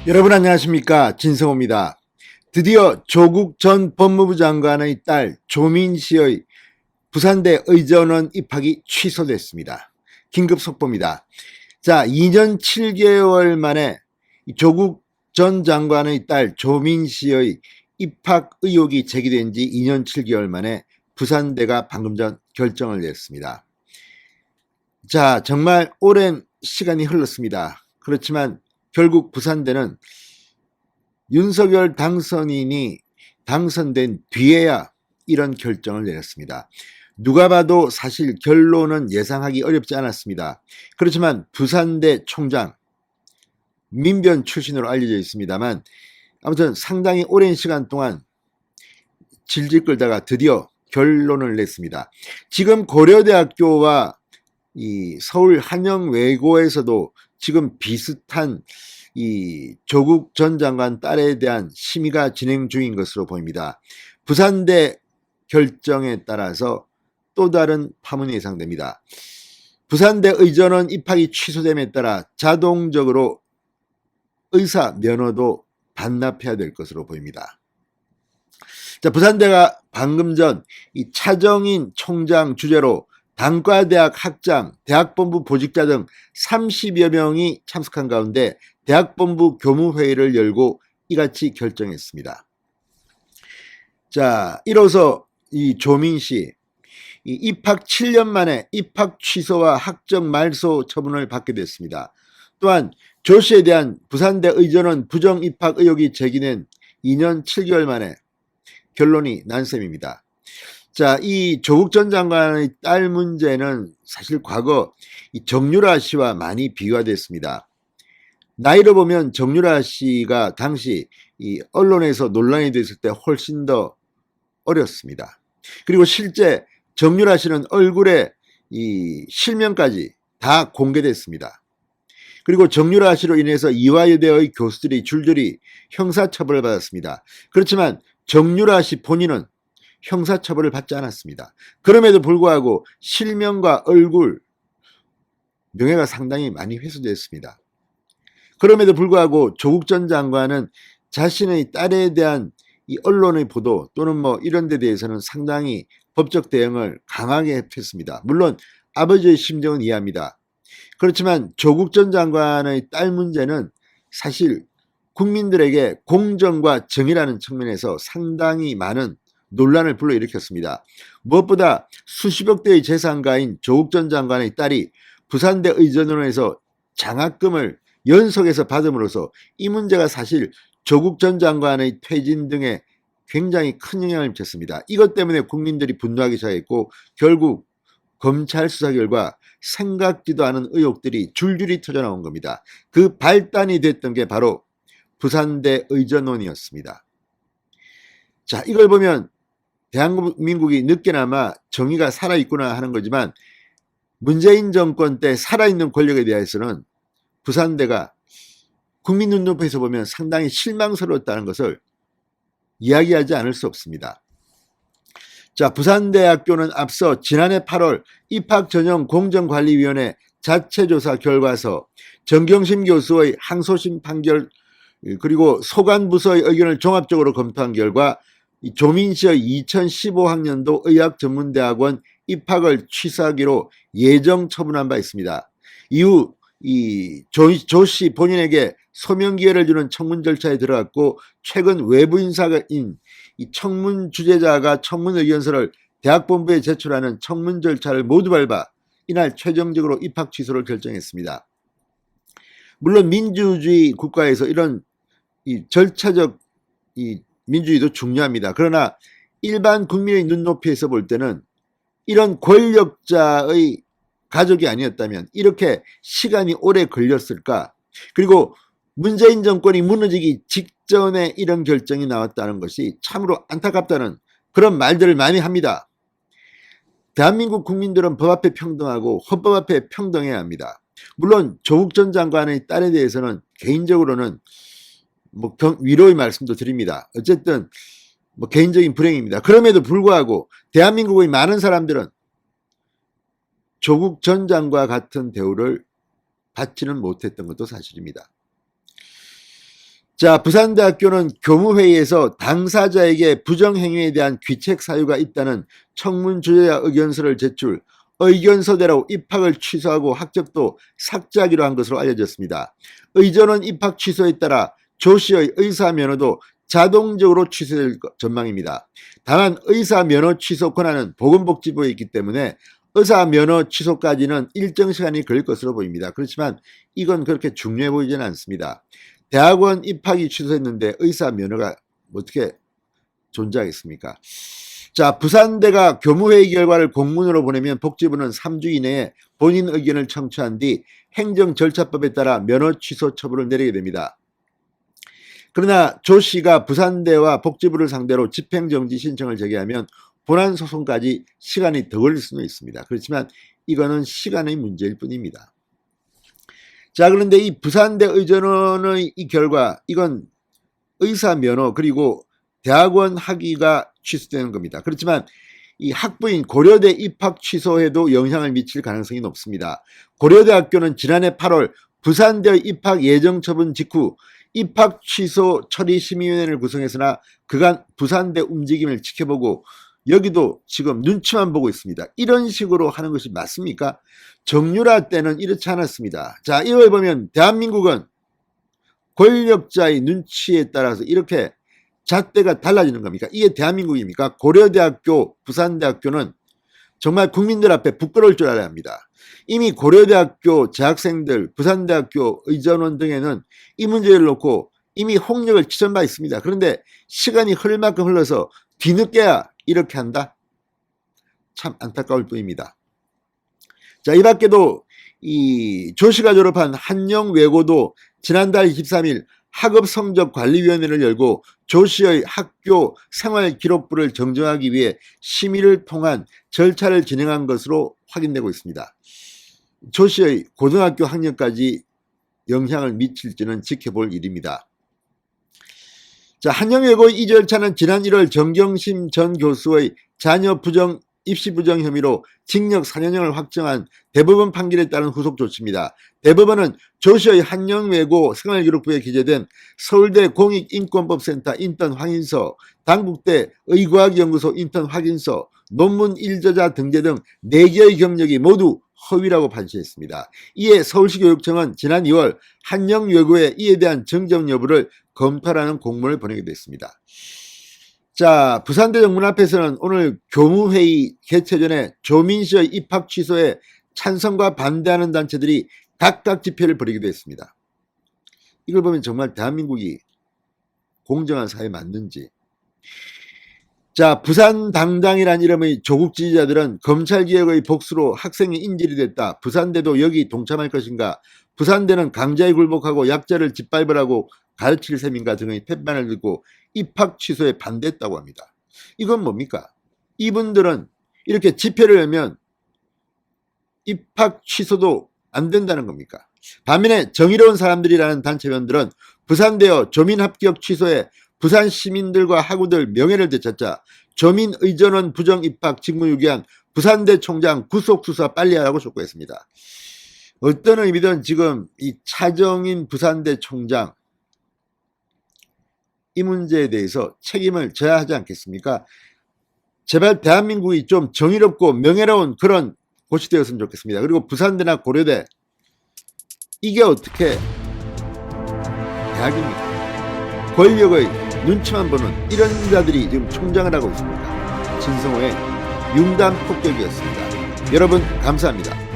여러분 안녕하십니까, 진성호입니다. 드디어 조국 전 법무부 장관의 딸 조민씨의 부산대 의전원 입학이 취소됐습니다. 긴급 속보입니다. 자, 2년 7개월 만에 조국 전 장관의 딸 조민씨의 입학 의혹이 제기된 지 2년 7개월 만에 부산대가 방금 전 결정을 냈습니다. 자, 정말 오랜 시간이 흘렀습니다. 그렇지만 결국 부산대는 윤석열 당선인이 당선된 뒤에야 이런 결정을 내렸습니다. 누가 봐도 사실 결론은 예상하기 어렵지 않았습니다. 그렇지만 부산대 총장, 민변 출신으로 알려져 있습니다만 아무튼 상당히 오랜 시간 동안 질질 끌다가 드디어 결론을 냈습니다. 지금 고려대학교와 이 서울 한영외고에서도 지금 비슷한 이 조국 전 장관 딸에 대한 심의가 진행 중인 것으로 보입니다. 부산대 결정에 따라서 또 다른 파문이 예상됩니다. 부산대 의전원 입학이 취소됨에 따라 자동적으로 의사 면허도 반납해야 될 것으로 보입니다. 자, 부산대가 방금 전 이 차정인 총장 주재로 단과대학 학장, 대학본부 보직자 등 30여 명이 참석한 가운데 대학본부 교무회의를 열고 이같이 결정했습니다. 자, 이로써 이 조민씨 입학 7년 만에 입학 취소와 학점 말소 처분을 받게 됐습니다. 또한 조 씨에 대한 부산대 의전원 부정 입학 의혹이 제기된 2년 7개월 만에 결론이 난 셈입니다. 자, 이 조국 전 장관의 딸 문제는 사실 과거 이 정유라 씨와 많이 비교가 됐습니다. 나이로 보면 정유라 씨가 당시 이 언론에서 논란이 됐을 때 훨씬 더 어렸습니다. 그리고 실제 정유라 씨는 얼굴에 이 실명까지 다 공개됐습니다. 그리고 정유라 씨로 인해서 이화여대의 교수들이 줄줄이 형사처벌을 받았습니다. 그렇지만 정유라 씨 본인은 형사처벌을 받지 않았습니다. 그럼에도 불구하고 실명과 얼굴, 명예가 상당히 많이 훼손됐습니다. 그럼에도 불구하고 조국 전 장관은 자신의 딸에 대한 이 언론의 보도 또는 뭐 이런 데 대해서는 상당히 법적 대응을 강하게 했습니다. 물론 아버지의 심정은 이해합니다. 그렇지만 조국 전 장관의 딸 문제는 사실 국민들에게 공정과 정의라는 측면에서 상당히 많은 논란을 불러일으켰습니다. 무엇보다 수십억 대의 재산가인 조국 전 장관의 딸이 부산대 의전원에서 장학금을 연속해서 받음으로써 이 문제가 사실 조국 전 장관의 퇴진 등에 굉장히 큰 영향을 미쳤습니다. 이것 때문에 국민들이 분노하기 시작했고 결국 검찰 수사 결과 생각지도 않은 의혹들이 줄줄이 터져나온 겁니다. 그 발단이 됐던 게 바로 부산대 의전원이었습니다. 자, 이걸 보면 대한민국이 늦게나마 정의가 살아있구나 하는 거지만 문재인 정권 때 살아있는 권력에 대해서는 부산대가 국민 눈높이에서 보면 상당히 실망스러웠다는 것을 이야기하지 않을 수 없습니다. 자, 부산대학교는 앞서 지난해 8월 입학전형공정관리위원회 자체조사 결과서, 정경심 교수의 항소심 판결, 그리고 소관부서의 의견을 종합적으로 검토한 결과 조민씨의 2015학년도 의학전문대학원 입학을 취소하기로 예정 처분한 바 있습니다. 이후 이 조씨 본인에게 소명 기회를 주는 청문 절차에 들어갔고 최근 외부 인사인 이 청문 주재자가 청문 의견서를 대학본부에 제출하는 청문 절차를 모두 밟아 이날 최종적으로 입학 취소를 결정했습니다. 물론 민주주의 국가에서 이런 이 절차적 이 민주주의도 중요합니다. 그러나 일반 국민의 눈높이에서 볼 때는 이런 권력자의 가족이 아니었다면 이렇게 시간이 오래 걸렸을까? 그리고 문재인 정권이 무너지기 직전에 이런 결정이 나왔다는 것이 참으로 안타깝다는 그런 말들을 많이 합니다. 대한민국 국민들은 법 앞에 평등하고 헌법 앞에 평등해야 합니다. 물론 조국 전 장관의 딸에 대해서는 개인적으로는 뭐 위로의 말씀도 드립니다. 어쨌든 뭐 개인적인 불행입니다. 그럼에도 불구하고 대한민국의 많은 사람들은 조국 전 장관과 같은 대우를 받지는 못했던 것도 사실입니다. 자, 부산대학교는 교무회의에서 당사자에게 부정행위에 대한 귀책 사유가 있다는 청문 주저야 의견서를 제출, 의견서대로 입학을 취소하고 학적도 삭제하기로 한 것으로 알려졌습니다. 의전원 입학 취소에 따라 조 씨의 의사 면허도 자동적으로 취소될 전망입니다. 다만 의사 면허 취소 권한은 보건복지부에 있기 때문에 의사 면허 취소까지는 일정 시간이 걸릴 것으로 보입니다. 그렇지만 이건 그렇게 중요해 보이지는 않습니다. 대학원 입학이 취소했는데 의사 면허가 어떻게 존재하겠습니까? 자, 부산대가 교무회의 결과를 공문으로 보내면 복지부는 3주 이내에 본인 의견을 청취한 뒤 행정 절차법에 따라 면허 취소 처분을 내리게 됩니다. 그러나 조 씨가 부산대와 복지부를 상대로 집행정지 신청을 제기하면 본안 소송까지 시간이 더 걸릴 수는 있습니다. 그렇지만 이거는 시간의 문제일 뿐입니다. 자, 그런데 이 부산대 의전원의 이 결과, 이건 의사 면허 그리고 대학원 학위가 취소되는 겁니다. 그렇지만 이 학부인 고려대 입학 취소에도 영향을 미칠 가능성이 높습니다. 고려대학교는 지난해 8월 부산대 입학 예정 처분 직후 입학 취소 처리 심의위원회를 구성했으나 그간 부산대 움직임을 지켜보고 여기도 지금 눈치만 보고 있습니다. 이런 식으로 하는 것이 맞습니까? 정유라 때는 이렇지 않았습니다. 자, 이걸 보면 대한민국은 권력자의 눈치에 따라서 이렇게 잣대가 달라지는 겁니까? 이게 대한민국입니까? 고려대학교, 부산대학교는 정말 국민들 앞에 부끄러울 줄 알아야 합니다. 이미 고려대학교 재학생들, 부산대학교 의전원 등에는 이 문제를 놓고 이미 홍역을 치른 바 있습니다. 그런데 시간이 흐를 만큼 흘러서 뒤늦게야 이렇게 한다? 참 안타까울 뿐입니다. 자, 이 밖에도 이 조 씨가 졸업한 한영외고도 지난달 23일 학업성적관리위원회를 열고 조 씨의 학교 생활기록부를 정정하기 위해 심의를 통한 절차를 진행한 것으로 확인되고 있습니다. 조 씨의 고등학교 학년까지 영향을 미칠지는 지켜볼 일입니다. 자, 한영외고의 이 절차는 지난 1월 정경심 전 교수의 자녀 부정 입시 부정 혐의로 징역 4년형을 확정한 대법원 판결에 따른 후속 조치입니다. 대법원은 조 씨의 한영외고 생활기록부에 기재된 서울대 공익인권법센터 인턴 확인서, 당국대 의과학연구소 인턴 확인서, 논문 일저자 등재 등 4개의 경력이 모두 허위라고 판시했습니다. 이에 서울시 교육청은 지난 2월 한영외고에 이에 대한 정정 여부를 검토하라는 공문을 보내게 됐습니다. 자, 부산대 정문 앞에서는 오늘 교무회의 개최 전에 조민 씨의 입학 취소에 찬성과 반대하는 단체들이 각각 집회를 벌이기도 했습니다. 이걸 보면 정말 대한민국이 공정한 사회 맞는지. 자, 부산당당이란 이름의 조국 지지자들은 검찰개혁의 복수로 학생이 인질이 됐다. 부산대도 여기 동참할 것인가. 부산대는 강자에 굴복하고 약자를 짓밟으라고 가르칠 셈인가 등의 팻말을 듣고 입학 취소에 반대했다고 합니다. 이건 뭡니까? 이분들은 이렇게 집회를 열면 입학 취소도 안 된다는 겁니까? 반면에 정의로운 사람들이라는 단체원들은 부산대여 조민 합격 취소에 부산 시민들과 학우들 명예를 되찾자 조민 의전원 부정 입학 직무유기한 부산대 총장 구속 수사 빨리 하라고 촉구했습니다. 어떤 의미든 지금 이 차정인 부산대 총장 이 문제에 대해서 책임을 져야 하지 않겠습니까? 제발 대한민국이 좀 정의롭고 명예로운 그런 곳이 되었으면 좋겠습니다. 그리고 부산대나 고려대 이게 어떻게 대학입니까? 권력의 눈치만 보는 이런 자들이 지금 총장을 하고 있습니다. 진성호의 융단 폭격이었습니다. 여러분 감사합니다.